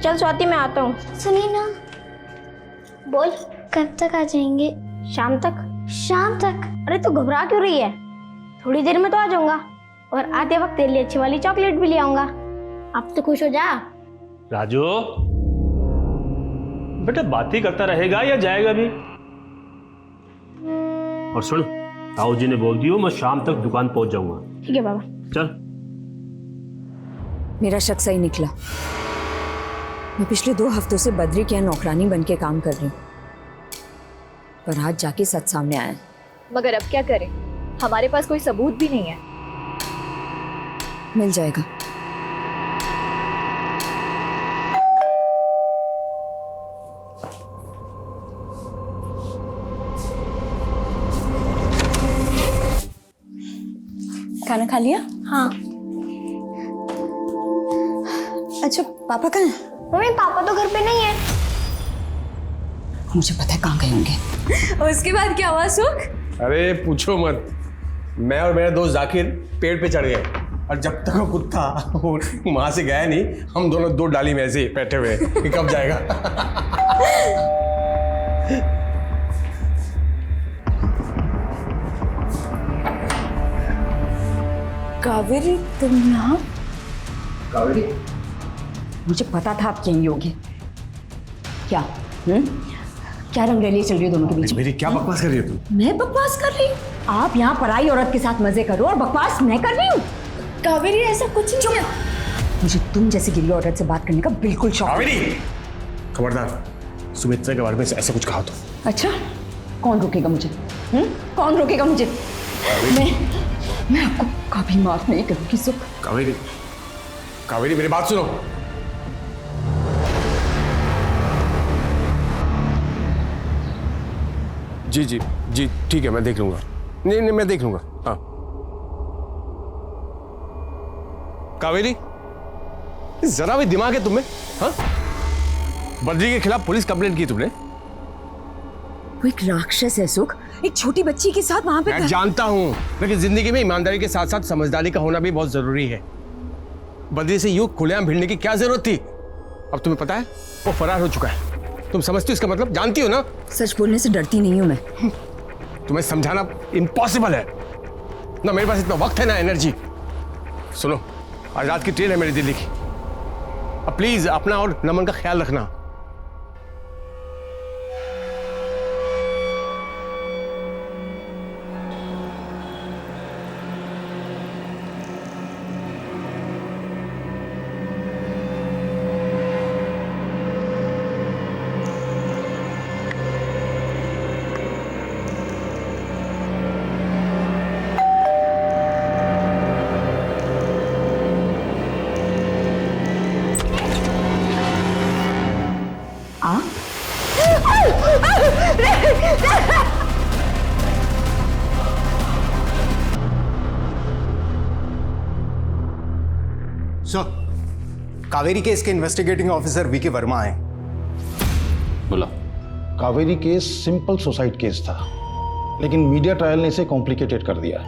चल स्वाति मैं आता हूँ। सुनिए ना। बोल। कब तक आ जाएंगे? शाम तक। शाम तक? अरे तू घबरा क्यों रही है? थोड़ी देर में तो आ जाऊंगा और आते वक्त तेरे लिए अच्छी वाली चॉकलेट भी ले आऊंगा। अब तो खुश हो जा। राजू बेटा बात ही करता रहेगा या जाएगा भी? और सुन, ताऊ जी ने बोल दियो मैं शाम तक दुकान पहुंच जाऊंगा। ठीक है बाबा। चल। मेरा शक सही निकला। मैं पिछले 2 हफ्तों से बद्री के यहाँ नौकरानी बन के काम कर रही हूँ, पर आज जाके सच सामने आया। मगर अब क्या करें, हमारे पास कोई सबूत भी नहीं है। मिल जाएगा। खाना खा लिया? हाँ। अच्छा पापा कहाँ हैं? मम्मी पापा तो घर पे नहीं है। मुझे पता है कहाँ गए होंगे। और उसके बाद क्या हुआ सुख? अरे पूछो मत, मैं और मेरा दोस्त जाकिर पेड़ पे चढ़ गए और जब तक वो कुत्ता वहां से गया नहीं, हम दोनों 2 डाली में ऐसे बैठे हुए कि कब जाएगा। कावेरी तुम यहाँ? कावेरी? मुझे पता था आप यहीं होगे। क्या क्या रंगरेलियां चल रही है दोनों के बीच में? मेरी क्या बकवास कर रही है तू? मैं बकवास कर रही हूँ? आप यहाँ पराई औरत के साथ मजे करो और बकवास मैं कर रही हूँ? कावेरी ऐसा कुछ नहीं है। मुझे तुम जैसी गिरी औरत से बात करने का बिल्कुल शौक। कावेरी खबरदार, सुमित्रा के बारे में ऐसा कुछ कहा तो। अच्छा कौन रोकेगा मुझे? कौन रोकेगा मुझे? मैं आपको कभी माफ नहीं करूंगी सुख। कावेरी, कावेरी मेरी बात सुनो। जी जी जी ठीक है, मैं देख लूंगा। नहीं नहीं मैं देख लूंगा। हाँ कावेरी, जरा भी दिमाग है तुम्हें? हाँ, बद्री के खिलाफ पुलिस कंप्लेंट की तुमने? वो एक राक्षस है सुख, एक छोटी बच्ची के साथ वहां पे। मैं जानता हूं, लेकिन जिंदगी में ईमानदारी के साथ साथ समझदारी का होना भी बहुत जरूरी है। बद्री से यूं खुलेआम भिड़ने की क्या जरूरत थी? अब तुम्हें पता है वो फरार हो चुका है। तुम समझती हो इसका मतलब? जानती हो ना? सच बोलने से डरती नहीं हूं मैं। तुम्हें समझाना इम्पॉसिबल है ना, मेरे पास इतना वक्त है ना एनर्जी। सुनो, आज रात की ट्रेन है मेरी दिल्ली की। अब प्लीज अपना और नमन का ख्याल रखना। सर, कावेरी केस के इन्वेस्टिगेटिंग ऑफिसर वीके वर्मा आए। बोला। Kaveri case simple suicide case था, लेकिन मीडिया ट्रायल ने इसे कॉम्प्लिकेटेड कर दिया।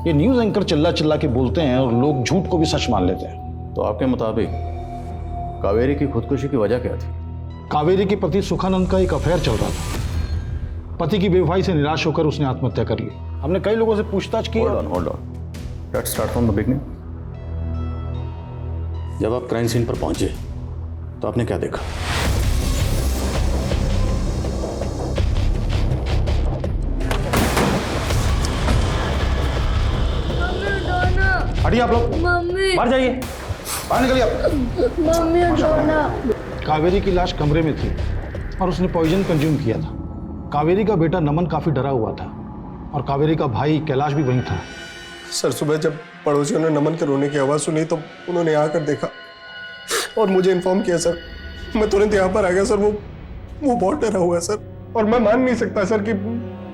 ये न्यूज़ एंकर चिल्ला चिल्ला के बोलते हैं और लोग झूठ को भी सच मान लेते हैं। तो आपके मुताबिक कावेरी की खुदकुशी की वजह क्या थी? कावेरी के पति सुखानंद का एक अफेयर चल रहा था। पति की बेवफाई से निराश होकर उसने आत्महत्या कर ली। हमने कई लोगों से पूछताछ की। Hold on. Let's start from the beginning. जब आप क्राइम सीन पर पहुंचे तो आपने क्या देखा? हटिए आप लोग, मम्मी, बाहर जाइए, बाहर निकलिए आप। मम्मी उठाना। कावेरी की लाश कमरे में थी और उसने पॉइजन कंज्यूम किया था। कावेरी का बेटा नमन काफी डरा हुआ था और कावेरी का भाई कैलाश भी वहीं था। सर, सुबह जब पड़ोसियों ने नमन के रोने की आवाज़ सुनी तो उन्होंने आकर देखा और मुझे इन्फॉर्म किया सर। मैं तुरंत यहाँ पर आ गया सर। वो बहुत डरा हुआ है सर, और मैं मान नहीं सकता सर कि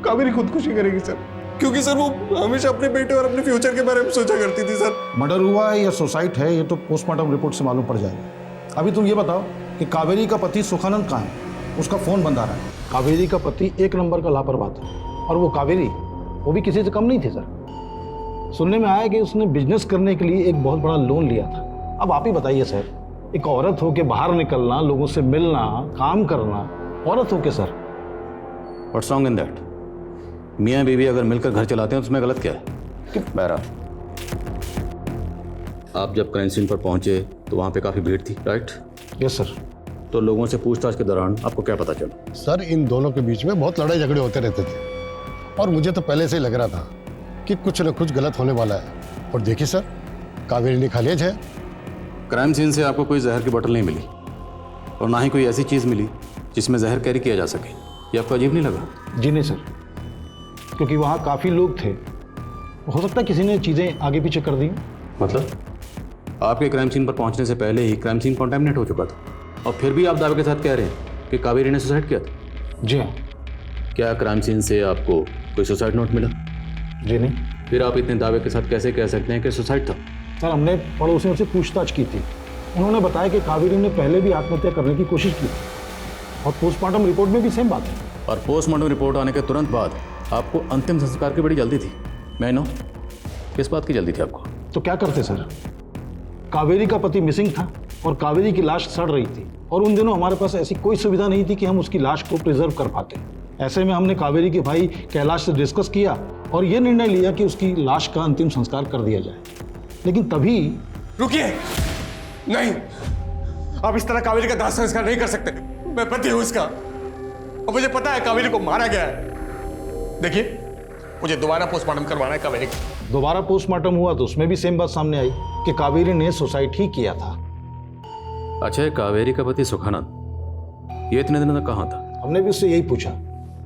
कावेरी खुदकुशी करेगी सर, क्योंकि सर वो हमेशा अपने बेटे और अपने फ्यूचर के बारे में सोचा करती थी सर। मर्डर हुआ है या सुसाइड है ये तो पोस्टमार्टम रिपोर्ट से मालूम पड़ जाएगा। अभी तुम ये बताओ कि कावेरी का पति सुखानंद कहाँ है? उसका फोन बंद आ रहा है। कावेरी का पति एक नंबर का लापरवाह था, और वो कावेरी वो भी किसी से कम नहीं थी सर। सुनने में आया कि उसने बिजनेस करने के लिए एक बहुत बड़ा लोन लिया था। अब आप ही बताइए सर, एक औरत हो के बाहर निकलना, लोगों से मिलना, काम करना, औरत हो के sir. What's wrong in that? मियाँ बीवी अगर मिलकर घर चलाते हैं तो उसमें गलत क्या है? बहरा, आप जब क्राइम सीन पर पहुंचे तो वहां पे काफी भीड़ थी, राइट? Yes sir. तो लोगों से पूछताछ के दौरान आपको क्या पता चला? सर, इन दोनों के बीच में बहुत लड़ाई झगड़े होते रहते थे और मुझे तो पहले से ही लग रहा था कि कुछ न कुछ गलत होने वाला है। और देखिए सर, कावेरी ने खा लिया है। क्राइम सीन से आपको कोई जहर की बोतल नहीं मिली और ना ही कोई ऐसी चीज मिली जिसमें जहर कैरी किया जा सके। ये आपको अजीब नहीं लगा? जी नहीं सर, क्योंकि वहाँ काफ़ी लोग थे, हो सकता है किसी ने चीज़ें आगे पीछे कर दी। मतलब आपके क्राइम सीन पर पहुंचने से पहले ही क्राइम सीन कॉन्टेमिनेट हो चुका था और फिर भी आप दावे के साथ कह रहे हैं कि कावेरी ने सुसाइड किया था? जी हाँ। क्या क्राइम सीन से आपको कोई सुसाइड नोट मिला? जी नहीं। फिर आप इतने दावे के साथ कैसे कह सकते हैं कि सुसाइड था? सर, हमने पड़ोसियों से पूछताछ की थी, उन्होंने बताया कि कावेरी ने पहले भी आत्महत्या करने की कोशिश की और पोस्टमार्टम रिपोर्ट में भी सेम बात है। और पोस्टमार्टम रिपोर्ट आने के तुरंत बाद आपको अंतिम संस्कार की बड़ी जल्दी थी। मैं नो, किस बात की जल्दी थी आपको? तो क्या करते सर, कावेरी का पति मिसिंग था और कावेरी की लाश सड़ रही थी और उन दिनों हमारे पास ऐसी कोई सुविधा नहीं थी कि हम उसकी लाश को प्रिजर्व कर पाते। ऐसे में हमने कावेरी के भाई कैलाश से डिस्कस किया और ये निर्णय लिया कि उसकी लाश का अंतिम संस्कार कर दिया जाए। लेकिन तभी रुकिए, नहीं, आप इस तरह कावेरी का दाह संस्कार नहीं कर सकते। मैं पति हूं इसका और मुझे पता है कावेरी को मारा गया है। देखिए, मुझे दोबारा पोस्टमार्टम करवाना है कावेरी का। दोबारा पोस्टमार्टम हुआ तो उसमें भी सेम बात सामने आई कि कावेरी ने सुसाइड ही किया था। अच्छा, कावेरी का पति सुखानंद ये इतने दिनों तक कहाँ था? हमने भी उससे यही पूछा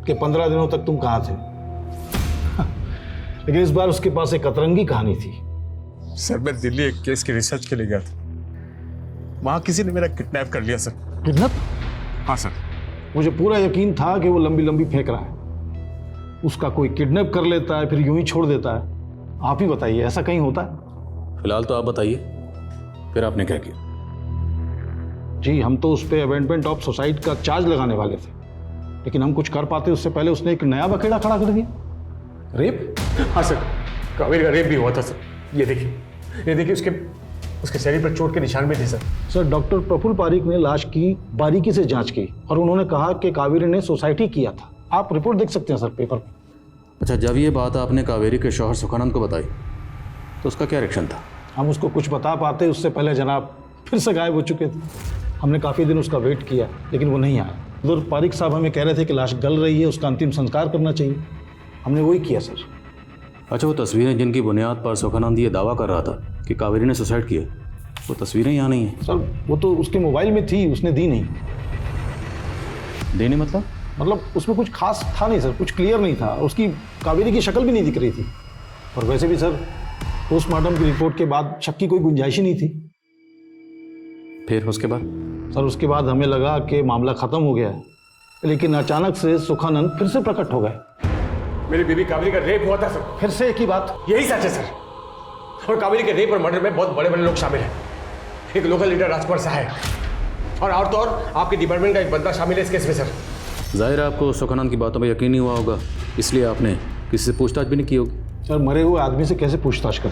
कि 15 दिनों तक तुम कहाँ थे। लेकिन इस बार उसके पास एक अतरंगी कहानी थी। सर, मैं दिल्ली एक केस की रिसर्च के लिए गया था, वहां किसी ने मेरा किडनैप कर लिया सर। किडनैप? हाँ सर। मुझे पूरा यकीन था कि वो लंबी लंबी फेंक रहा है। उसका कोई किडनैप कर लेता है फिर यूं ही छोड़ देता है। आप ही बताइए, ऐसा कहीं होता है? फिलहाल तो आप बताइए, फिर आपने क्या किया? जी, हम तो उस पर अबेंडमेंट ऑफ सुसाइड का चार्ज लगाने वाले थे, लेकिन हम कुछ कर पाते उससे पहले उसने एक नया बखेड़ा खड़ा कर दिया। रेप? हाँ सर, कावेरी का रेप भी हुआ था सर। ये देखिए उसके शरीर पर चोट के निशान भी थे sir. Sir, doctor Praful Parik ने लाश की बारीकी से जांच की और उन्होंने कहा कि कावेरी ने सुसाइड ही किया था। आप रिपोर्ट देख सकते हैं सर पेपर में। अच्छा, जब ये बात आपने कावेरी के शौहर सुखानंद को बताई तो उसका क्या रिएक्शन था? हम उसको कुछ बता पाते उससे पहले जनाब फिर से गायब हो चुके थे। हमने काफ़ी दिन उसका वेट किया लेकिन वो नहीं आया। उधर पारिक साहब हमें कह रहे थे कि लाश गल रही है, उसका अंतिम संस्कार करना चाहिए। हमने वही किया सर। अच्छा, वो तस्वीरें जिनकी बुनियाद पर सुखानंद ये दावा कर रहा था कि कावेरी ने सुसाइड किया, वो तस्वीरें यहाँ नहीं हैं? सर, वो तो उसके मोबाइल में थी, उसने दी नहीं। देने मतलब उसमें कुछ खास था नहीं सर, कुछ क्लियर नहीं था। उसकी कावेरी की शक्ल भी नहीं दिख रही थी और वैसे भी सर पोस्टमार्टम की रिपोर्ट के बाद शक की कोई गुंजाइश ही नहीं थी। फिर उसके बाद? सर, उसके बाद हमें लगा कि मामला खत्म हो गया है, लेकिन अचानक से सुखानंद फिर से प्रकट हो गए। मेरी बीवी कावेरी का रेप हुआ था सर। फिर से एक ही बात? यही सच है सर। और कावेरी के रेप और मर्डर में बहुत बड़े बड़े लोग शामिल हैं। एक लोकल लीडर राजकुमार सहाय और तो और आपके डिपार्टमेंट का एक बंदा शामिल है इस केस में सर। जाहिर है आपको सुखानंद की बातों पर यकीन नहीं हुआ होगा, इसलिए आपने किसी से पूछताछ भी नहीं की होगी। सर, मरे हुए आदमी से कैसे पूछताछ कर?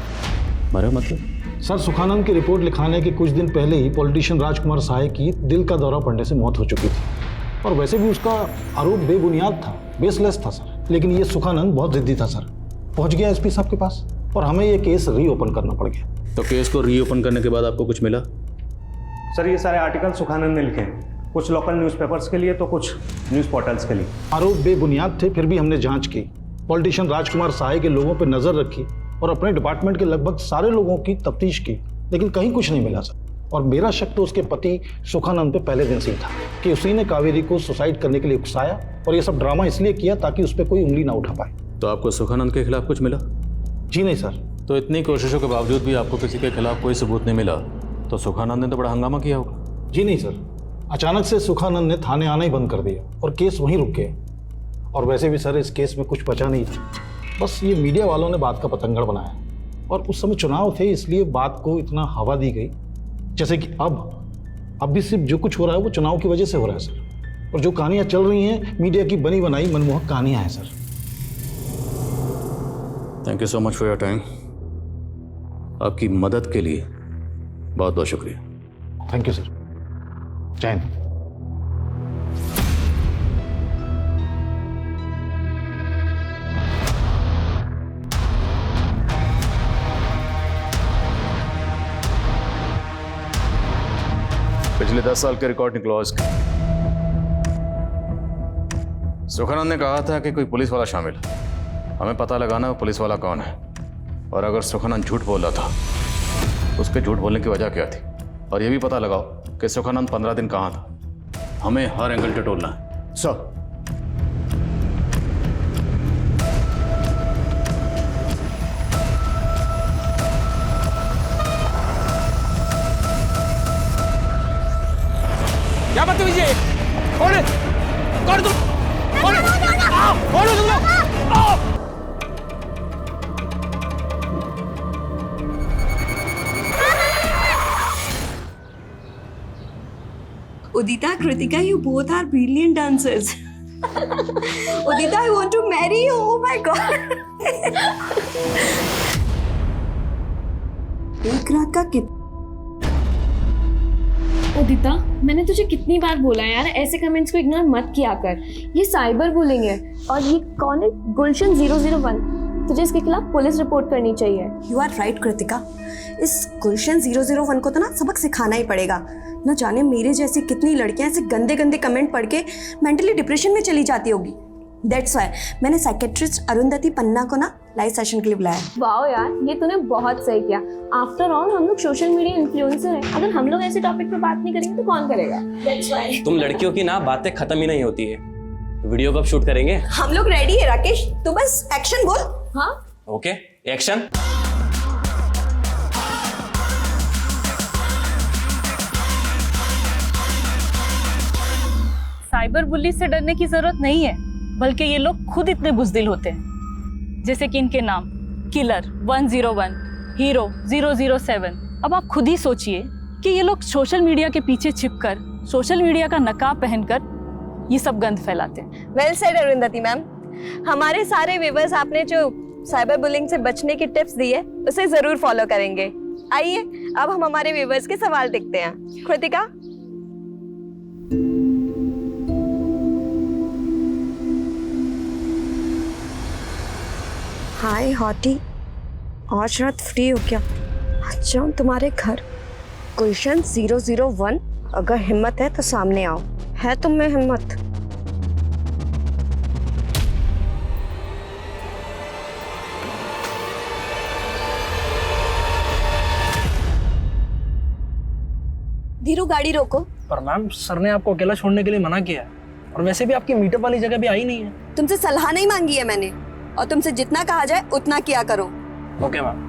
मरे मतलब? सर, सुखानंद की रिपोर्ट लिखाने के कुछ दिन पहले ही पॉलिटिशियन राजकुमार सहाय की दिल का दौरा पड़ने से मौत हो चुकी थी और वैसे भी उसका आरोप बेबुनियाद था, बेसलेस था सर। लेकिन ये सुखानंद बहुत जिद्दी था सर, पहुंच गया एसपी साहब के पास और हमें ये केस रीओपन करना पड़ गया। तो केस को रीओपन करने के बाद आपको कुछ मिला? सर, ये सारे आर्टिकल सुखानंद ने लिखे हैं, कुछ लोकल न्यूज़पेपर्स के लिए तो कुछ न्यूज़ पोर्टल्स के लिए। आरोप बेबुनियाद थे, फिर भी हमने जांच की, पॉलिटिशियन राजकुमार सहाय के लोगों पर नजर रखी और अपने डिपार्टमेंट के लगभग सारे लोगों की तफ्तीश की, लेकिन कहीं कुछ नहीं मिला सर। और मेरा शक तो उसके पति सुखानंद पे पहले दिन से ही था कि उसी ने कावेरी को सुसाइड करने के लिए उकसाया और ये सब ड्रामा इसलिए किया ताकि उस पर कोई उंगली ना उठा पाए। तो आपको सुखानंद के खिलाफ कुछ मिला? जी नहीं सर। तो इतनी कोशिशों के बावजूद भी आपको किसी के खिलाफ कोई सबूत नहीं मिला, तो सुखानंद ने तो बड़ा हंगामा किया होगा। जी नहीं सर, अचानक से सुखानंद ने थाने आना ही बंद कर दिया और केस वहीं रुक गया। और वैसे भी सर इस केस में कुछ बचा नहीं था, बस ये मीडिया वालों ने बात का पतंगड़ बनाया और उस समय चुनाव थे इसलिए बात को इतना हवा दी गई, जैसे कि अब भी सिर्फ जो कुछ हो रहा है वो चुनाव की वजह से हो रहा है सर। और जो कहानियां चल रही हैं मीडिया की बनी बनाई मनमोहक कहानियां हैं sir. Thank you so much for your time. आपकी मदद के लिए बहुत बहुत शुक्रिया। Thank you sir. जय हिंद। पिछले 10 साल के रिकॉर्ड निकलवा इसके। सुखानंद ने कहा था कि कोई पुलिस वाला शामिल है, हमें पता लगाना है वो पुलिस वाला कौन है, और अगर सुखानंद झूठ बोल रहा था उसके झूठ बोलने की वजह क्या थी, और ये भी पता लगाओ कि सुखानंद 15 दिन कहाँ था। हमें हर एंगल टटोलना है। सर, क्या बदतमीजी है? कौन है? कौन तुम? कौन है? आओ! कौन हो तुम लोग? आओ! Udita, Kritika, you both are brilliant dancers. Udita, I want to marry you. Oh my God. एक रात का उदिता, मैंने तुझे कितनी बार बोला यार, ऐसे कमेंट्स को इग्नोर मत किया कर। ये साइबर बुलिंग है। और ये कौन है? गुलशन 001। तुझे इसके खिलाफ पुलिस रिपोर्ट करनी चाहिए। यू आर राइट कृतिका, इस गुलशन 001 को तो ना सबक सिखाना ही पड़ेगा। न जाने मेरे जैसी कितनी लड़कियां ऐसे गंदे गंदे कमेंट पढ़ के मेंटली डिप्रेशन में चली जाती होगी। दैट्स व्हाई मैंने साइकेट्रिस्ट अरुंधति पन्ना को ना लाइव सेशन के लिए बुलाया। वाओ यार, ये तूने बहुत सही किया। आफ्टर ऑल हम लोग सोशल मीडिया इन्फ्लुएंसर हैं। अगर हम लोग ऐसे टॉपिक पे बात नहीं करेंगे तो कौन करेगा? दैट्स व्हाई तुम लड़कियों की ना बातें खत्म ही नहीं होती है। वीडियो कब शूट करेंगे? हम लोग रेडी है राकेश, तू बस एक्शन बोल। हाँ ओके, एक्शन। साइबर बुली से डरने की जरूरत नहीं है, बल्कि ये लोग खुद इतने बुज़दिल होते हैं। जैसे कि इनके नाम किलर 101, हीरो 007। अब आप खुद ही सोचिए कि ये लोग सोशल मीडिया के पीछे छिपकर, सोशल मीडिया का नकाब पहनकर ये सब गंद फैलाते हैं। Well said Arundhati ma'am. हमारे सारे व्यूअर्स आपने जो साइबर बुलिंग से बचने की टिप्स दी है उसे जरूर फॉलो करेंगे। आइए अब हम हमारे व्यूअर्स के सवाल देखते हैं। कृतिका, हाय हॉटी, आज रात फ्री हो क्या? आज जाऊँ तुम्हारे घर। गुलशन 001, अगर हिम्मत है तो सामने आओ। है तुम में हिम्मत? धीरू, गाड़ी रोको। पर मैम, सर ने आपको अकेला छोड़ने के लिए मना किया है, और वैसे भी आपकी मीटअप वाली जगह भी आई नहीं है। तुमसे सलाह नहीं मांगी है मैंने, और तुमसे जितना कहा जाए उतना किया करो। Okay ma'am.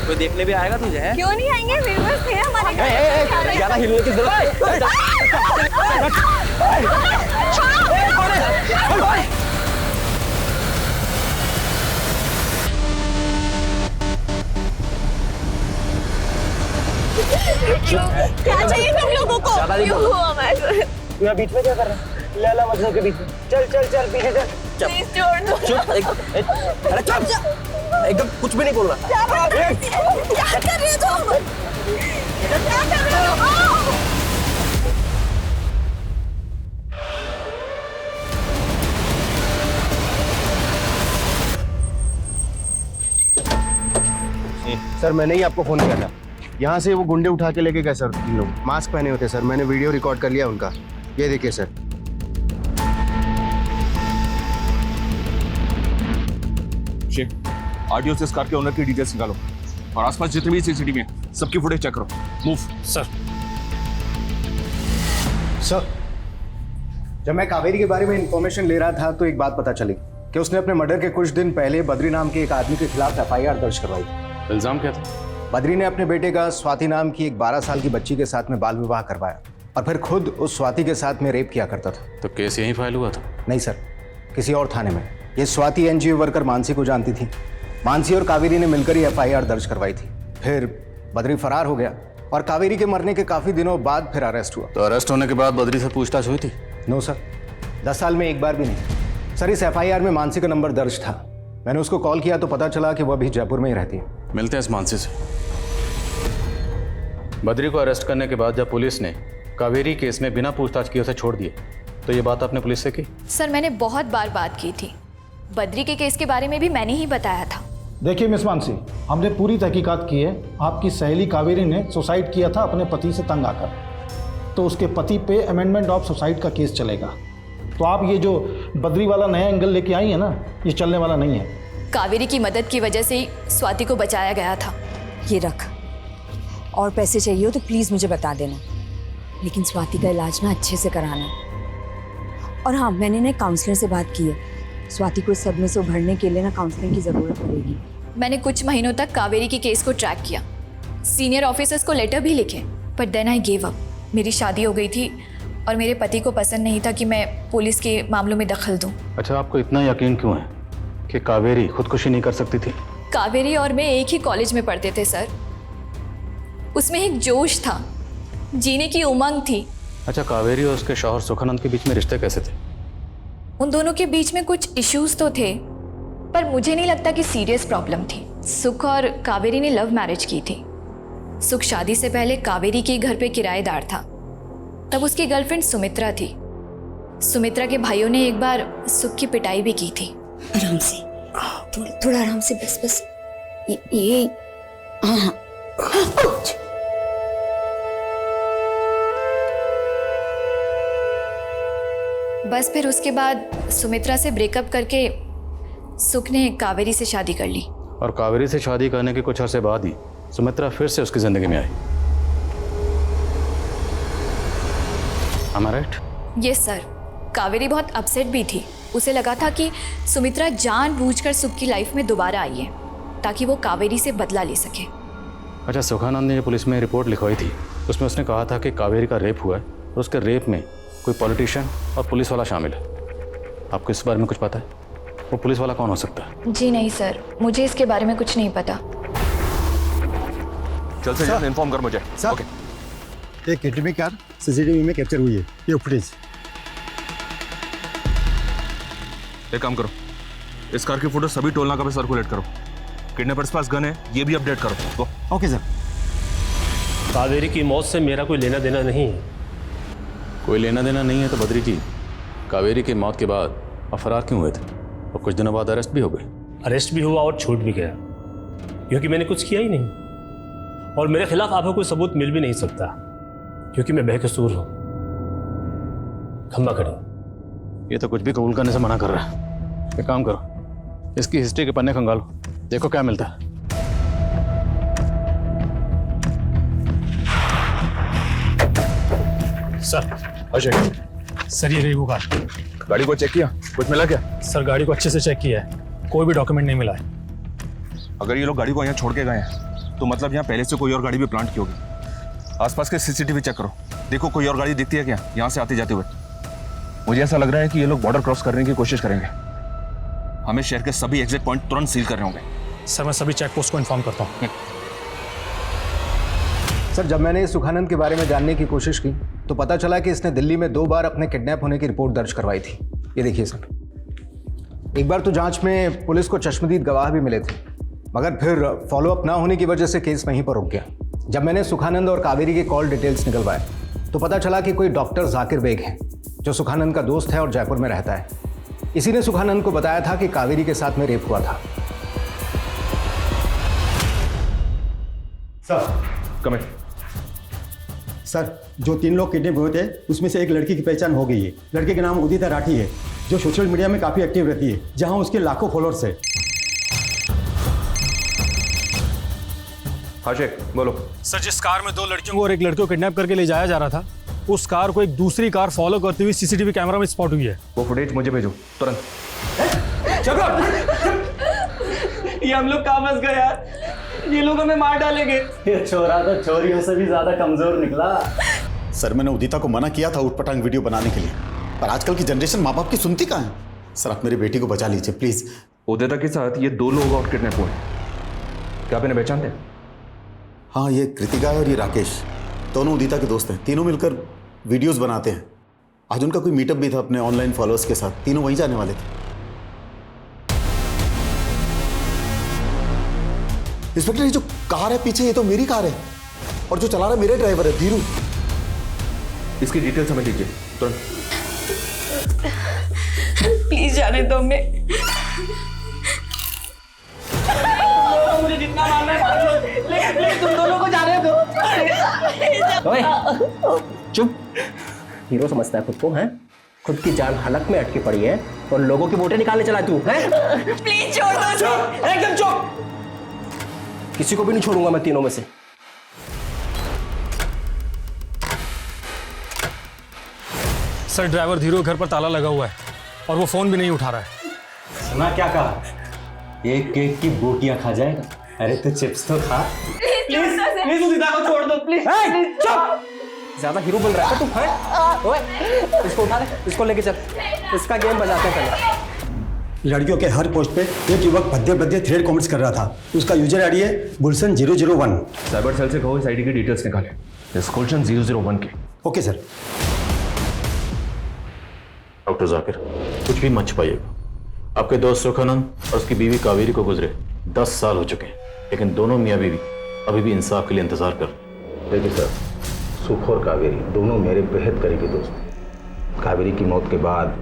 कोई देखने भी आएगा तुझे? है? क्यों नहीं आएंगे? व्यूअर्स थे हमारे घर। ज्यादा हिलने की जरूरत क्या चाहिए तुम लोगों को? क्यों हो हमारे साथ? तू यहाँ बीच में क्या कर रहा है? लैला मजनू के बीच में। चल चल चल पीछे चल। प्लीज छोड़ दो। चुप। अरे चुप, एकदम कुछ भी नहीं बोल रहा। क्या कर रहे हो तुम? क्या कर रहे हो? सर, मैंने ही आपको फोन किया था। यहाँ से वो गुंडे उठा के लेके गए सर। 3 लोग मास्क पहने होते सर। मैंने वीडियो रिकॉर्ड कर लिया उनका, ये देखिए सर। आरटीओ से इस कार के ओनर की डिटेल्स निकालो, और आसपास जितने भी सीसीटीवी हैं सबकी फुटेज चेक करो। मूव। सर। सर, जब मैं कावेरी के बारे में इंफॉर्मेशन ले रहा था तो एक बात पता चली कि उसने अपने मर्डर के कुछ दिन पहले बद्री नाम के एक आदमी के खिलाफ FIR दर्ज करवाई। इल्जाम क्या था? बद्री ने अपने बेटे का स्वाति नाम की एक 12 साल की बच्ची के साथ में बाल विवाह करवाया, और फिर खुद उस स्वाति के साथ में रेप किया करता था। तो केस यहीं फाइल हुआ था? नहीं सर, किसी और थाने में। ये स्वाति एनजीओ वर्कर मानसी को जानती थी। मानसी और कावेरी ने मिलकर ही एफआईआर दर्ज करवाई थी। फिर बद्री फरार हो गया और कावेरी के मरने के काफी दिनों बाद फिर अरेस्ट हुआ। तो अरेस्ट होने के बाद बद्री से पूछताछ हुई थी? नो सर, 10 साल में एक बार भी नहीं। सर, इस एफआईआर में मानसी का नंबर दर्ज था। मैंने उसको कॉल किया तो पता चला कि वह अभी जयपुर में ही रहती है। मिलते हैं इस मानसी से। बद्री को अरेस्ट करने के बाद जब पुलिस ने कावेरी केस में बिना पूछताछ किए उसे छोड़ दिए, तो ये बात आपने पुलिस से की? सर, मैंने बहुत बार बात की थी। बद्री के केस के बारे में भी मैंने ही बताया था। देखिए मिस मानसी, हमने पूरी तहकीकात की है। आपकी सहेली कावेरी ने सुसाइड किया था अपने पति से तंग आकर, तो उसके पति पे अमेंडमेंट ऑफ सुसाइड का केस चलेगा। तो आप ये जो बद्री वाला नया एंगल लेके आई है ना, ये चलने वाला नहीं है। कावेरी की मदद की वजह से ही स्वाति को बचाया गया था। ये रख, और पैसे चाहिए हो तो प्लीज़ मुझे बता देना, लेकिन स्वाति का इलाज ना अच्छे से कराना। और हाँ, मैंने ना काउंसलर से बात की है। स्वाति को इस सदमे से उभरने के लिए ना काउंसलिंग की ज़रूरत पड़ेगी। मैंने कुछ महीनों तक कावेरी की केस को ट्रैक किया, सीनियर ऑफिसर्स को लेटर भी लिखे, पर देन आई गिव अप। मेरी शादी हो गई थी और मेरे पति को पसंद नहीं था कि मैं पुलिस के मामलों में दखल दूं। अच्छा, आपको इतना यकीन क्यों है कि कावेरी खुदकुशी नहीं कर सकती थी? कावेरी और मैं एक ही कॉलेज में पढ़ते थे सर। उसमें एक जोश था, जीने की उमंग थी। अच्छा, कावेरी और उसके शौहर सुखानंद के बीच में रिश्ते कैसे थे? उन दोनों के बीच में कुछ इश्यूज तो थे, पर मुझे नहीं लगता कि सीरियस प्रॉब्लम थी। सुख और कावेरी ने लव मैरिज की थी। सुख शादी से पहले कावेरी के घर पे किराएदार था। तब उसकी गर्लफ्रेंड सुमित्रा थी। सुमित्रा के भाइयों ने एक बार सुख की पिटाई भी की थी। आराम से, थोड़ा आराम से, बस बस। ये हाँ। बस फिर उसके बाद सुमित्रा से ब्रेकअप करके सुख ने कावेरी से शादी कर ली। और कावेरी से शादी करने के कुछ अर्से बाद ही सुमित्रा फिर से उसकी जिंदगी में आई। Am I right? Yes sir. Kaveri बहुत अपसेट भी थी। उसे लगा था कि सुमित्रा जानबूझकर सुख की लाइफ में दोबारा आई है ताकि वो कावेरी से बदला ले सके। अच्छा, सुखानंद ने जो पुलिस में रिपोर्ट लिखवाई थी उसमें उसने कहा था कि कावेरी का रेप हुआ है और उसके रेप में कोई पॉलिटिशियन और पुलिस वाला शामिल है। आपको इस बारे में कुछ पता है? वो पुलिस वाला कौन हो सकता है? जी नहीं सर, मुझे इसके बारे में कुछ नहीं पता। चल से जल्द इन्फॉर्म कर मुझे। ओके। एक किडनैपिंग कार सीसीटीवी में कैप्चर हुई है। ये फुटेज। एक काम करो, इस कार की फोटो सभी टोल नाका पे सर्कुलेट करो। किडनैपर्स पास गन है, ये भी अपडेट करो। Okay sir. कावेरी की मौत से मेरा कोई लेना देना नहीं है। कोई लेना देना नहीं है तो बद्री जी, कावेरी की मौत के बाद आप फरार क्यों हुए थे और कुछ दिनों बाद अरेस्ट भी हो गए? अरेस्ट भी हुआ और छूट भी गया, क्योंकि मैंने कुछ किया ही नहीं और मेरे खिलाफ आपको कोई सबूत मिल भी नहीं सकता, क्योंकि मैं बेकसूर हूं। खम्बा खड़ी। ये तो कुछ भी कबूल करने से मना कर रहा है। एक काम करो, इसकी हिस्ट्री के पन्ने खंगालो, देखो क्या मिलता है। सर, अजय सर, ये रही वो कार। गाड़ी को चेक किया, कुछ मिला क्या? सर, गाड़ी को अच्छे से चेक किया है, कोई भी डॉक्यूमेंट नहीं मिला है। अगर ये लोग गाड़ी को यहाँ छोड़ के गए हैं तो मतलब यहाँ पहले से कोई और गाड़ी भी प्लांट की होगी। आसपास के सीसीटीवी चेक करो, देखो कोई और गाड़ी दिखती है क्या यहाँ से आते जाते हुए। मुझे ऐसा लग रहा है कि ये लोग बॉर्डर क्रॉस करने की कोशिश करेंगे। हमें शहर के सभी एग्जिट पॉइंट तुरंत सील करने होंगे। सर, मैं सभी चेक पोस्ट को इन्फॉर्म करता हूँ। सर, जब मैंने सुखानंद के बारे में जानने की कोशिश की तो पता चला कि इसने दिल्ली में 2 बार अपने किडनैप होने की रिपोर्ट दर्ज करवाई थी। ये देखिए सर, एक बार तो जांच में पुलिस को चश्मदीद गवाह भी मिले थे, मगर फिर फॉलोअप ना होने की वजह से केस वहीं पर रुक गया। जब मैंने सुखानंद और कावेरी के कॉल डिटेल्स निकलवाए तो पता चला कि कोई डॉक्टर जाकिर बेग है जो सुखानंद का दोस्त है और जयपुर में रहता है। इसी ने सुखानंद को बताया था कि कावेरी के साथ में रेप हुआ था। सर, कम इन। सर, जो 3 लोग किडनैप हुए थे उसमें से एक लड़की की पहचान हो गई है। लड़के का नाम उदिता राठी है, जो सोशल मीडिया में काफ़ी एक्टिव रहती है, जहां उसके लाखों फॉलोअर्स है। हाँ शेख, बोलो। सर, जिस कार में 2 लड़कियों को और एक लड़के को किडनैप करके ले जाया जा रहा था, उस कार को एक दूसरी कार फॉलो करती हुई सीसीटीवी कैमरा में स्पॉट हुई है। वो फुटेज मुझे भेजो तुरंत। ये हम लोग कहाँ फंस गए यार, ये लोग हमें मार डालेंगे। ये छोरा तो चोरियों से भी ज्यादा कमजोर निकला। सर, मैंने उदिता को मना किया था उटपटांग वीडियो बनाने के लिए, पर आजकल की जनरेशन माँ बाप की सुनती कहाँ है। सर आप मेरी बेटी को बचा लीजिए प्लीज। उदिता के साथ ये 2 लोग और किडनैप हुए। क्या आप इन्हें पहचानते हैं? हाँ, ये कृतिका है और ये राकेश, दोनों उदिता के दोस्त हैं। तीनों मिलकर वीडियोस बनाते हैं। आज उनका कोई मीटअप भी था अपने ऑनलाइन फॉलोअर्स के साथ। तीनों वहीं जाने वाले थे। इंस्पेक्टर, ये जो कार है पीछे, ये तो मेरी कार है और जो चला रहा है मेरे ड्राइवर है धीरू। इसकी डिटेल्स हमें दीजिए तुरंत। प्लीज जाने दो हमें। मुझे जितना मारना है लेकिन तुम दोनों को जाने दो। ओए, चुप। हीरो समझता है खुद को, हैं? खुद की जान हलक में अटकी पड़ी है और लोगों की वोटें निकालने चला तू, हैं? प्लीज छोड़ दो। एकदम चुप। किसी को भी नहीं छोड़ूंगा मैं तीनों में से। सर ड्राइवर धीरू घर पर ताला लगा हुआ है और वो फोन भी नहीं उठा रहा है। सुना क्या कहा? एक केक की बोटियां खा जाएगा। अरे तो चिप्स तो खा। प्लीज उदिता को छोड़ दो प्लीज। चुप। ज्यादा हीरो बन रहा है तू, हैं? ओए, इसको उठा ले, इसको लेके चल, इसका गेम बजाते हैं पहले। लड़कियों के हर पोस्ट पे एक युवक भद्दे भद्दे थ्रेड कमेंट्स कर रहा था। उसका यूजर आईडी है गुलशन 001। साइबर सेल से कहो इस आईडी की डिटेल्स निकाले, इस गुलशन 001 की। Okay sir. डॉक्टर जाकिर, कुछ भी मत छुपाइएगा। आपके दोस्त सुखानंद और उसकी बीवी कावेरी को गुजरे 10 साल हो चुके हैं, लेकिन दोनों मियाँ बीवी अभी भी इंसाफ के लिए इंतजार कर। देखिए सर, सुख और कावेरी दोनों मेरे बेहद करीबी दोस्त हैं। कावेरी की मौत के बाद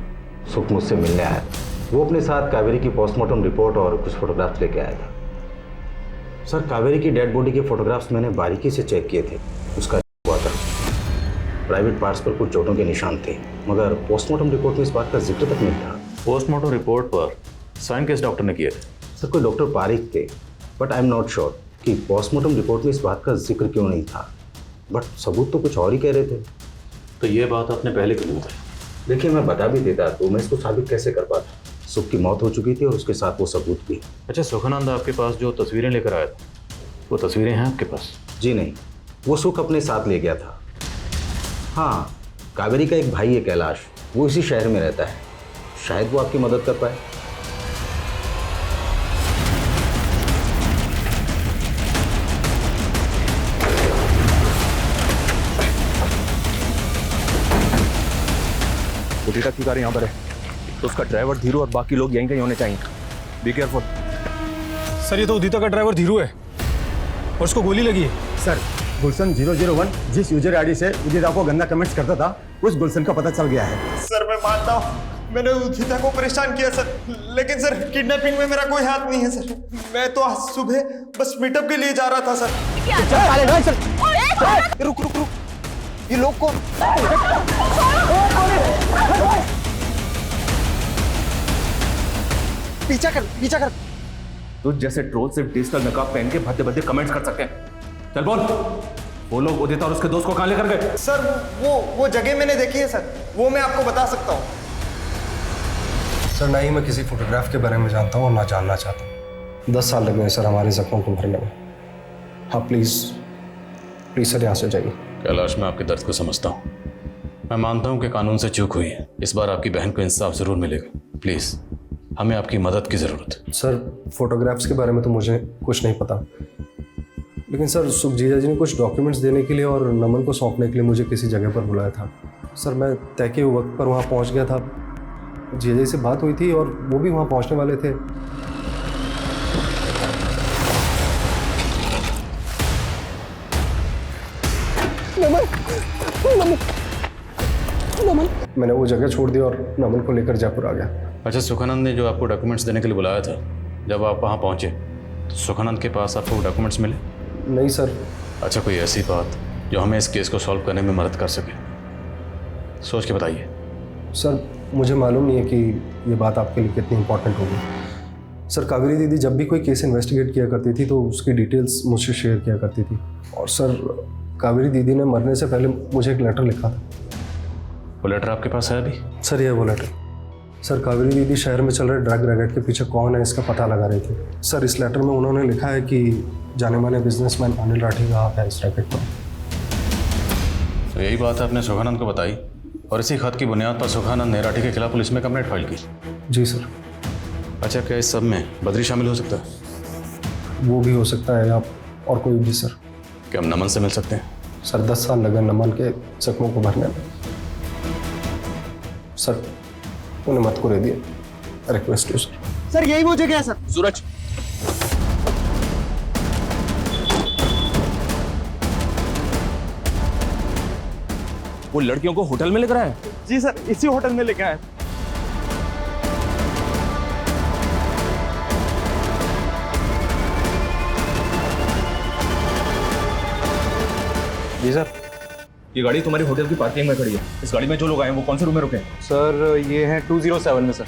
सुख मुझसे मिलने आया था। वो अपने साथ कावेरी की पोस्टमार्टम रिपोर्ट और कुछ फोटोग्राफ्स लेके आया था। सर, कावेरी की डेड बॉडी के फोटोग्राफ्स मैंने बारीकी से चेक किए थे। उसका हुआ था, प्राइवेट पार्ट्स पर कुछ चोटों के निशान थे, मगर पोस्टमार्टम रिपोर्ट में इस बात का जिक्र तक नहीं था। पोस्टमार्टम रिपोर्ट पर साइन किस डॉक्टर ने किए थे? सर, कोई डॉक्टर पारिक थे, but I am not sure कि पोस्टमार्टम रिपोर्ट में इस बात का जिक्र क्यों नहीं था। बट सबूत तो कुछ और ही कह रहे थे। तो ये बात आपने पहले क्यों बताई? देखिए, मैं बता भी देता तो मैं इसको साबित कैसे कर पाता। सुख की मौत हो चुकी थी और उसके साथ वो सबूत भी। अच्छा, सुखानंद आपके पास जो तस्वीरें लेकर आया था, वो तस्वीरें हैं आपके पास? जी नहीं, वो सुख अपने साथ ले गया था। हाँ, कावेरी का एक भाई है कैलाश, वो इसी शहर में रहता है, शायद वो आपकी मदद कर पाए। उदिता की कार यहाँ पर है, तो उसका ड्राइवर धीरू और बाकी लोग यहीं कहीं होने चाहिए। Be careful. सर ये तो उदिता का ड्राइवर धीरू है और उसको गोली लगी है। सर, गुलशन 001 जिस यूजर आईडी से उदिता को गंदा कमेंट्स करता था, उस गुलशन का पता चल गया है। सर मैं मानता हूँ मैंने उदिता को परेशान किया सर, लेकिन सर किडनैपिंग में मेरा कोई हाथ नहीं है सर। मैं तो आज सुबह बस मीटअप के लिए जा रहा था सर। रुक रुक रुक, ये लोग को पीछा कर, पीछा कर। तुझ जैसे ट्रोल सिर्फ डिजिटल नकाब पहन के भद्दे भद्दे कमेंट्स कर सकते हैं। चल बोल, वो लोग उदिता और उसके दोस्त को कहां लेकर गए? सर वो जगह मैंने देखी है सर, वो मैं आपको बता सकता हूँ। सर, ना ही मैं किसी फोटोग्राफ के बारे में जानता हूँ और ना जानना चाहता हूँ। 10 साल लग गए सर हमारे जख्मों को भरने में। हाँ प्लीज़ प्लीज़ सर यहाँ से जाइए। कैलाश, मैं आपके दर्द को समझता हूँ। मैं मानता हूँ कि कानून से चूक हुई है। इस बार आपकी बहन को इंसाफ ज़रूर मिलेगा। प्लीज़, हमें आपकी मदद की ज़रूरत है। सर, फोटोग्राफ्स के बारे में तो मुझे कुछ नहीं पता, लेकिन सर सुख जीजा जी ने कुछ डॉक्यूमेंट्स देने के लिए और नमन को सौंपने के लिए मुझे किसी जगह पर बुलाया था। सर, मैं तय के वक्त पर वहाँ पहुँच गया था। जीजा जी से बात हुई थी और वो भी वहाँ पहुँचने वाले थे। मैंने वो जगह छोड़ दी और नमन को लेकर जयपुर आ गया। अच्छा, सुखानंद ने जो आपको डॉक्यूमेंट्स देने के लिए बुलाया था, जब आप वहाँ पहुँचे तो सुखानंद के पास आपको डॉक्यूमेंट्स मिले? नहीं सर। अच्छा, कोई ऐसी बात जो हमें इस केस को सॉल्व करने में मदद कर सके, सोच के बताइए। सर, मुझे मालूम नहीं है कि ये बात आपके लिए कितनी इंपॉर्टेंट होगी। सर, कावेरी दीदी जब भी कोई केस इन्वेस्टिगेट किया करती थी तो उसकी डिटेल्स मुझसे शेयर किया करती थी। और सर, कावेरी दीदी ने मरने से पहले मुझे एक लेटर लिखा था। वो लेटर आपके पास है अभी? सर, ये वो लेटर। सर, कावेरी दीदी शहर में चल रहे ड्रग रैकेट के पीछे कौन है इसका पता लगा रही थी। सर, इस लेटर में उन्होंने लिखा है कि जाने माने बिजनेसमैन अनिल राठी का हाथ है इस रैकेट पर। तो यही बात आपने सुखानंद को बताई? और इसी खत की बुनियाद पर सुखानंद ने राठी के खिलाफ पुलिस में कंप्लेंट फाइल की। जी सर। अच्छा, क्या इस सब में बद्री शामिल हो सकता है? वो भी हो सकता है, आप और कोई भी सर। क्या हम नमन से मिल सकते हैं? सर 10 साल लगा नमन के जख्मों को भरने में। सर उन्हें मत को दे दिए, रिक्वेस्ट यू सर। सर यही वो जगह है सर। सूरज, वो लड़कियों को होटल में लेकर आया? जी सर, इसी होटल में लेके आए। जी सर। ये गाड़ी तुम्हारी होटल की पार्किंग में खड़ी है। इस गाड़ी में जो लोग आए हैं वो कौन से रूम में रुके हैं? सर ये है 207 में सर।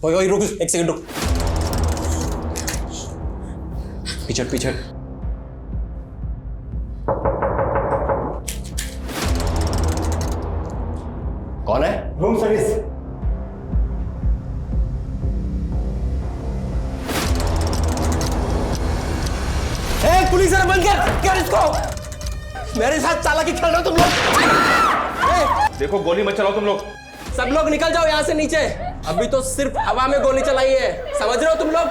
ओए रुक, एक सेकंड रुक। पीछे पीछे। कौन है? Room service. पुलिस वाला बंद कर इसको। मेरे साथ चालाकी खेल रहे हो तुम लोग। देखो, गोली मत चलाओ तुम लोग। सब लोग निकल जाओ यहाँ से नीचे। अभी तो सिर्फ हवा में गोली चलाई है, समझ रहे हो तुम लोग?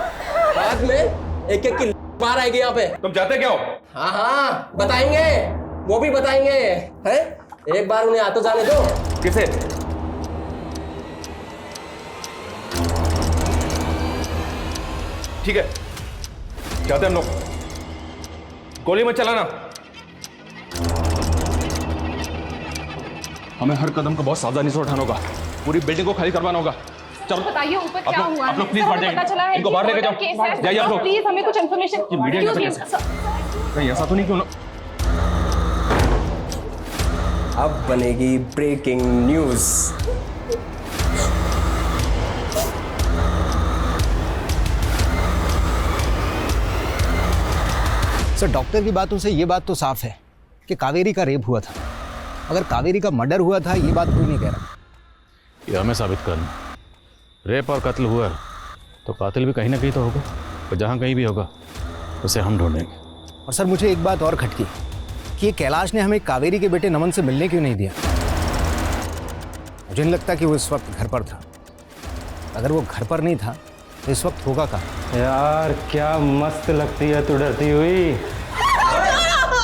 बाद में एक एक की मार आएगी यहाँ पे। तुम जाते क्या हो? हाँ हाँ बताएंगे, वो भी बताएंगे। हैं? एक बार उन्हें आ तो जाने दो। किसे? ठीक है, जाते हम लोग। गोली मत चलाना। हमें हर कदम को बहुत सावधानी से उठाना होगा। पूरी बिल्डिंग को खाली करवाना होगा। चलो बताइए ऊपर क्या हुआ आप लोग प्लीज बाहर जाइए। इनको बाहर लेके जाओ। जाइए आप लोग। प्लीज हमें कुछ इन्फॉर्मेशन। ये मीडिया कहीं ऐसा तो नहीं क्यों ना? अब बनेगी ब्रेकिंग न्यूज। सर डॉक्टर की बातों से ये बात तो साफ है कि कावेरी का रेप हुआ था। अगर कावेरी का मर्डर हुआ था ये बात कोई नहीं कह रहा। ये हमें साबित करना। रेप और कत्ल हुआ तो कातिल भी कहीं ना कहीं तो होगा, और जहाँ कहीं भी होगा उसे हम ढूंढेंगे। और सर मुझे एक बात और खटकी कि ये कैलाश ने हमें कावेरी के बेटे नमन से मिलने क्यों नहीं दिया। मुझे नहीं लगता कि वो इस वक्त घर पर था। अगर वो घर पर नहीं था तो इस वक्त होगा कहाँ? यार क्या मस्त लगती है तू डरती हुई।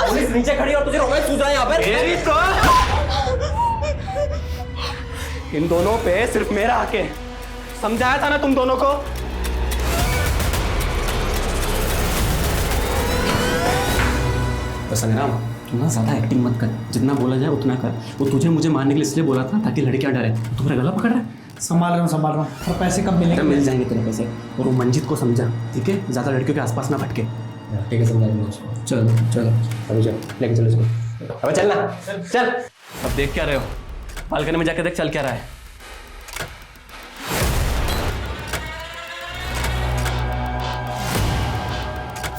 पुलिस नीचे खड़ी और तुझे रोमांस सूझ रहा है यहाँ पे। इन दोनों पे सिर्फ मेरा हक है। समझाया था ना तुम दोनों को। तो संग्राम, तू ना ज्यादा एक्टिंग मत कर, जितना बोला जाए उतना कर। वो तुझे मुझे मारने के लिए इसलिए बोला था ताकि लड़कियां डरे। तुम्हारा गला पकड़ रहा है। संभाल रहा हूँ। और पैसे कब मिलेंगे? मिल जाएंगे तेरे पैसे। और वो मंजित को समझा, ठीक है? ज्यादा लड़कियों के आसपास ना भटके। ठीक है, समझाएंगे उसको। चलो चलो अभी चल, लेके चलो इसको। अब चलना, चल। अब देख क्या रहे हो? बालकनी में जाके देख चल क्या रहा है।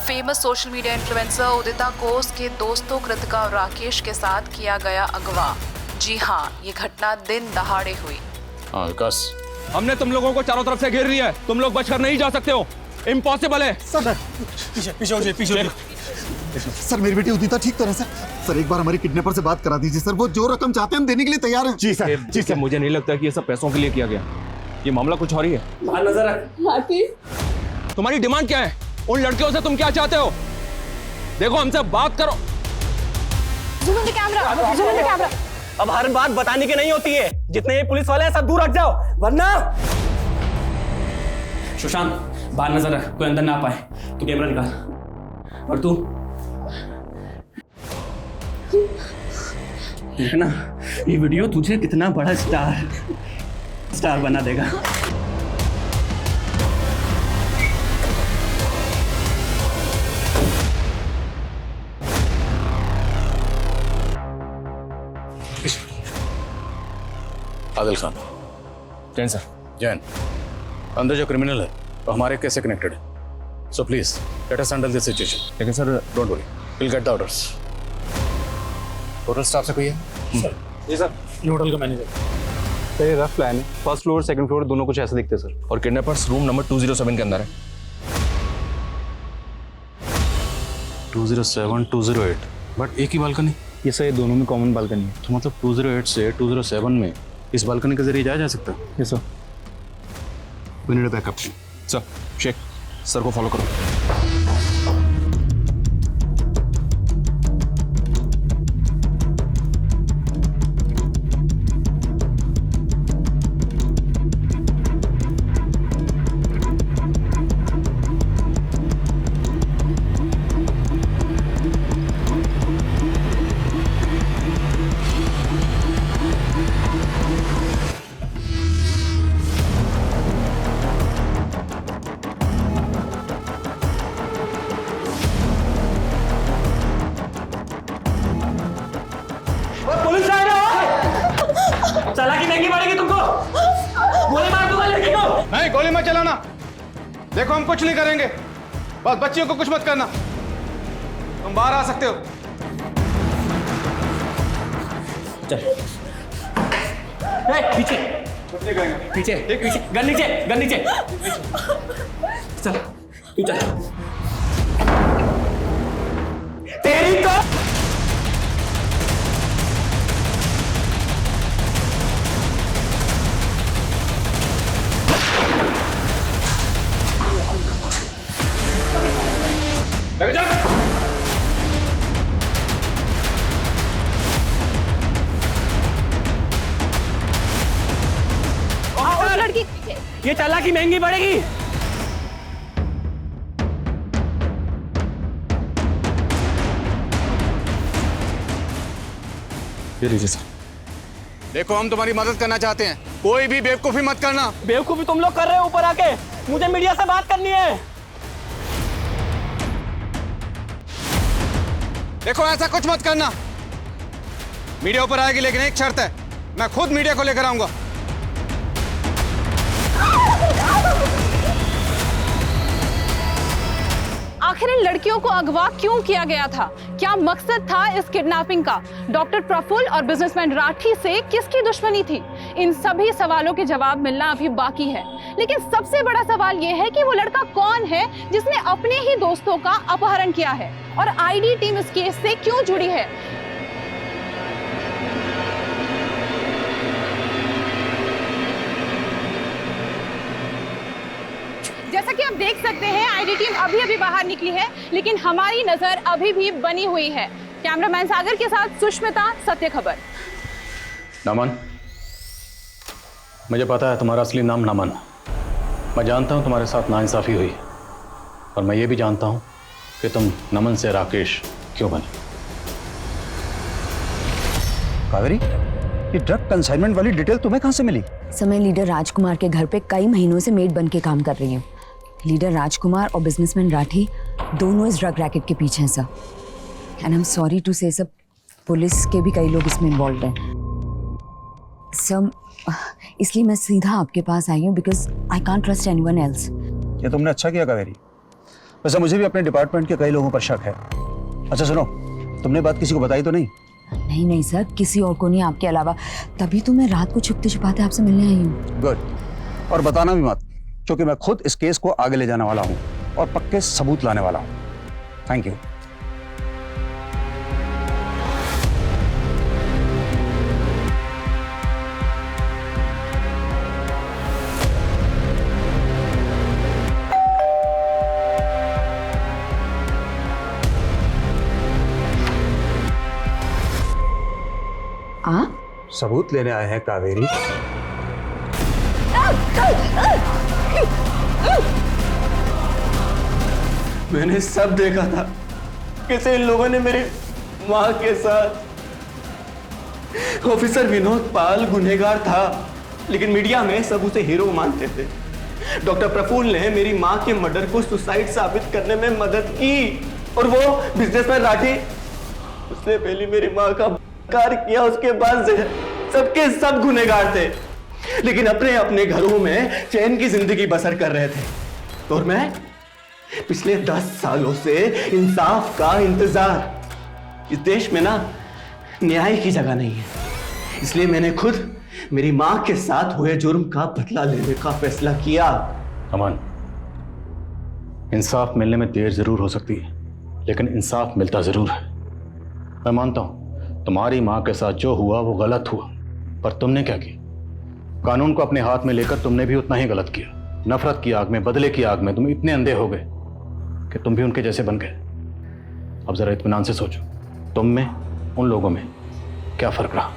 फेमस सोशल मीडिया इन्फ्लुएंसर उदिता कोस के दोस्तों कृतिका और राकेश के साथ किया गया अगवा। जी हाँ, ये घटना दिन दहाड़े हुई। हाँ विकास, हमने तुम लोगों को चारों तरफ से घेर लिया है। तुम लोग बचकर नहीं जा सकते हो। इम्पॉसिबल है। सर पीछे हो जाइए, पीछे हो जाइए। सर मेरी बेटी उदिता ठीक तो है सर। सर एक बार हमारी किडनैपर से बात करा दीजिए सर। वो जो रकम चाहते हैं हम देने के लिए तैयार हैं। जी सर, जी सर। मुझे नहीं लगता कि ये सब पैसों के लिए किया गया। ये मामला कुछ और ही है। नजर रख। तुम्हारी डिमांड क्या है? उन लड़कियों से तुम क्या चाहते हो? देखो, हमसे बात करो। Zoom in the camera. अब हर बात बताने की नहीं होती है। जितने ये पुलिस वाले हैं सब दूर हट जाओ, वरना। सुशांत, बाहर नजर रख, कोई अंदर ना आ पाए। तू कैमरा निकाल। और तू देखना, ये वीडियो तुझे कितना बड़ा स्टार बना देगा। आदिल खान। जैन सर। जैन, अंदर जो क्रिमिनल है वो हमारे केस से कनेक्टेड है, so please let us handle this situation. लेकिन sir don't worry, will get the orders. Total staff से कोई है? जी सर, ये होटल का मैनेजर। सर ये रफ प्लान है, फर्स्ट फ्लोर सेकंड फ्लोर दोनों कुछ ऐसे दिखते हैं सर, और किडनैपर्स रूम नंबर 207 के अंदर है। 207, 208, बट एक ही बालकनी। ये सर ये दोनों में कॉमन बालकनी है। तो मतलब 208 से 207 में इस बालकनी के जरिए जाया जा सकता है? Yes sir. We need a backup. Sir Shaikh, sir को फॉलो करो। पुलिस आ रहा है। चालाकी महंगी पड़ेगी तुमको। गोली मार दूंगा लड़की को। नहीं, गोली मत चलाना। देखो हम कुछ नहीं करेंगे, बस बच्चियों को कुछ मत करना। तुम बाहर आ सकते हो। चल पीछे पीछे पीछे, गन नीचे, गन नीचे। चल तू चल। तेरी तो लड़की, ये चालाकी महंगी पड़ेगी। ये लीजिए सर। देखो हम तुम्हारी मदद करना चाहते हैं, कोई भी बेवकूफी मत करना। बेवकूफी तुम लोग कर रहे हो ऊपर आके। मुझे मीडिया से बात करनी है। देखो ऐसा कुछ मत करना। मीडिया ऊपर आएगी, लेकिन एक शर्त है, मैं खुद मीडिया को लेकर आऊंगा। आखिर इन लड़कियों को अगवा क्यों किया गया था? क्या मकसद था इस किडनैपिंग का? डॉक्टर प्रफुल्ल और बिजनेसमैन राठी से किसकी दुश्मनी थी? इन सभी सवालों के जवाब मिलना अभी बाकी है। लेकिन सबसे बड़ा सवाल यह है कि वो लड़का कौन है जिसने अपने ही दोस्तों का अपहरण किया है, और आईडी टीम इस केस से क्यों जुड़ी है? जैसा कि आप देख सकते हैं, आईडी टीम अभी बाहर निकली है, लेकिन हमारी नजर अभी भी बनी हुई है। कैमरामैन सागर के साथ सुष्मिता, सत्य खबर। नमन, मुझे पता है तुम्हारा असली नाम नमन। मैं जानता हूं तुम्हारे साथ नाइंसाफी हुई, और मैं ये भी जानता हूं कि तुम नमन से राकेश क्यों बने। कावेरी, ये ड्रग कंसाइनमेंट वाली डिटेल तुम्हें कहां से मिली? समय लीडर राजकुमार के घर पे कई महीनों से मेड बन के काम कर रही हूँ। लीडर राजकुमार और बिजनेसमैन राठी दोनों इस ड्रग रैकेट के पीछे हैं sir. And I am sorry to say सब, पुलिस के भी कई लोग इसमें इन्वॉल्व हैं सर। इसलिए मैं सीधा आपके पास आई हूँ, because I can't trust anyone else. ये तुमने अच्छा किया कावेरी। वैसे मुझे भी अपने डिपार्टमेंट के कई लोगों पर शक है। अच्छा सुनो, तुमने बात किसी को बताई तो नहीं? नहीं सर, किसी और को नहीं आपके अलावा। तभी तो मैं रात को छुपते छुपाते आपसे मिलने आई हूँ। गुड, और बताना भी मत, क्योंकि मैं खुद इस केस को आगे ले जाने वाला हूँ और पक्के सबूत लाने वाला हूँ। Thank you. सबूत लेने आए हैं कावेरी? मैंने सब देखा था, कैसे इन लोगों ने मेरी माँ के साथ। ऑफिसर विनोद पाल गुनहगार था, लेकिन मीडिया में सब उसे हीरो मानते थे। डॉक्टर प्रफुल्ल ने मेरी माँ के मर्डर को सुसाइड साबित करने में मदद की, और वो बिजनेसमैन राठी, उसने पहले मेरी माँ का कार किया, उसके बाद सबके सब गुनहगार थे। लेकिन अपने अपने घरों में चैन की जिंदगी बसर कर रहे थे। और मैं पिछले 10 सालों से इंसाफ का इंतजार। इस देश में ना न्याय की जगह नहीं है, इसलिए मैंने खुद मेरी मां के साथ हुए जुर्म का बदला लेने का फैसला किया। अमन, इंसाफ मिलने में देर जरूर हो सकती है, लेकिन इंसाफ मिलता जरूर है। मैं मानता हूं तुम्हारी मां के साथ जो हुआ वो गलत हुआ, पर तुमने क्या किया? कानून को अपने हाथ में लेकर तुमने भी उतना ही गलत किया। नफरत की आग में, बदले की आग में तुम इतने अंधे हो गए कि तुम भी उनके जैसे बन गए। अब जरा इत्मीनान से सोचो, तुम में उन लोगों में क्या फर्क रहा?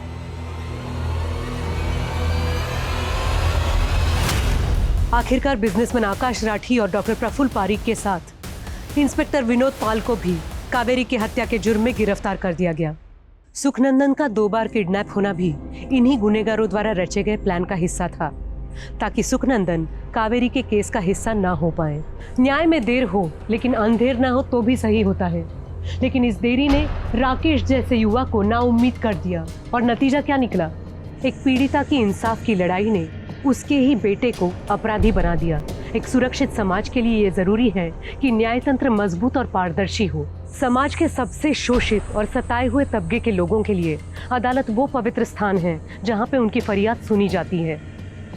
आखिरकार बिजनेसमैन आकाश राठी और डॉक्टर प्रफुल्ल पारीक के साथ इंस्पेक्टर विनोद पाल को भी कावेरी की हत्या के जुर्म में गिरफ्तार कर दिया गया। सुखनंदन का 2 बार किडनैप होना भी इन्हीं गुनेगारों द्वारा रचे गए प्लान का हिस्सा था, ताकि सुखनंदन कावेरी के केस का हिस्सा ना हो पाए। न्याय में देर हो लेकिन अंधेर ना हो तो भी सही होता है, लेकिन इस देरी ने राकेश जैसे युवा को नाउम्मीद कर दिया। और नतीजा क्या निकला? एक पीड़िता की इंसाफ की लड़ाई ने उसके ही बेटे को अपराधी बना दिया। एक सुरक्षित समाज के लिए ये जरूरी है कि न्यायतंत्र मजबूत और पारदर्शी हो। समाज के सबसे शोषित और सताए हुए तबके के लोगों के लिए अदालत वो पवित्र स्थान है जहाँ पे उनकी फरियाद सुनी जाती है,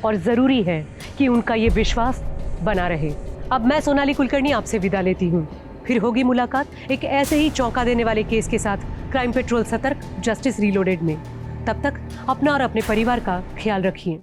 और जरूरी है कि उनका ये विश्वास बना रहे। अब मैं सोनाली कुलकर्णी आपसे विदा लेती हूँ। फिर होगी मुलाकात एक ऐसे ही चौंका देने वाले केस के साथ क्राइम पेट्रोल सतर्क, जस्टिस रीलोडेड में। तब तक अपना और अपने परिवार का ख्याल रखिए।